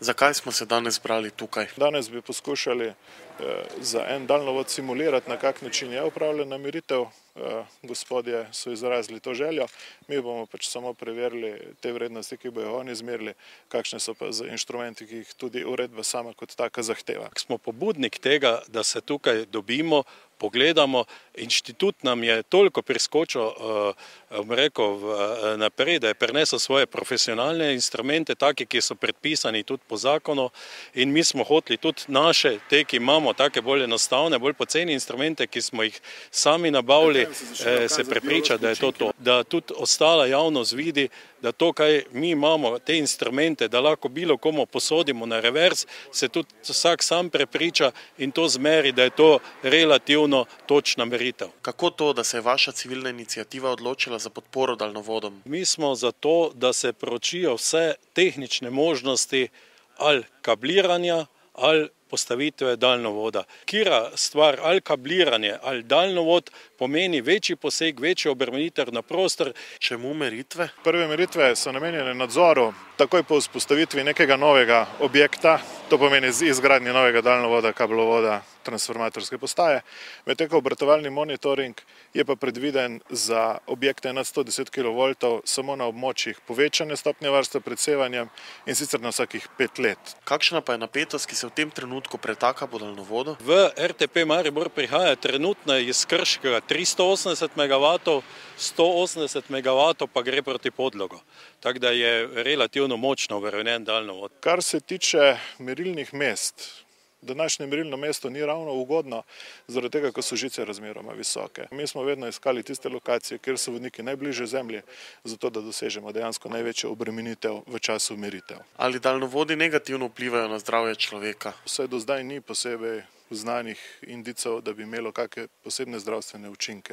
Zakaj smo se danes zbrali tukaj? Danes bi poskušali za en daljnovod simulirati, na kak način je upravljena meritev. Gospodje so izrazili to željo, mi bomo pač samo preverili te vrednosti, ki bojo oni izmerili, kakšne so pa z inštrumenti, ki jih tudi uredba sama kot taka zahteva. Smo pobudnik tega, da se tukaj dobimo, pogledamo. Inštitut nam je toliko priskočil naprej, da je prinesel svoje profesionalne instrumente, take, ki so predpisani tudi po zakonu, in mi smo hoteli tudi naše, te, ki imamo take bolj enostavne, bolj poceni instrumente, ki smo jih sami nabavili, se prepriča, da je to. Da tudi ostala javnost vidi, da to, kaj mi imamo, te instrumente, da lahko bilo komu posodimo na revers, se tudi vsak sam prepriča in to zmeri, da je to relativno točna meritev. Kako to, da se je vaša civilna iniciativa odločila za podporo daljnovodom? Mi smo za to, da se proučijo vse tehnične možnosti ali kabliranja ali postavitve daljnovoda. Kira stvar, ali kabliranje ali daljnovod, pomeni večji poseg, večji obremenitev na prostor. Čemu meritve? Prve meritve so namenjene nadzoru takoj po vzpostavitvi nekega novega objekta, to pomeni izgradnje novega daljnovoda, kablovoda, transformatorske postaje. Medtem ko obratovalni monitoring je pa predviden za objekte nad 110 kV samo na območjih povečane stopnje varstva pred sevanjem in sicer na vsakih 5 let. Kakšna pa je napetost, ki se v tem trenutku pretaka po daljnovodu? V RTP Maribor prihaja trenutno iz Krškega 380 MW, 180 MW pa gre proti Podlogu. Tako da je relativno močno obremenjen daljnovod. Kar se tiče merilnih mest, današnje merilno mesto ni ravno ugodno, zaradi tega, ko so žice razmeroma visoke. Mi smo vedno iskali tiste lokacije, kjer so vodniki najbližje zemlji, zato da dosežemo dejansko največjo obremenitev v času meritev. Ali daljnovodi negativno vplivajo na zdravje človeka? Vse do zdaj ni posebej znanih indicov, da bi imelo kakšne posebne zdravstvene učinke.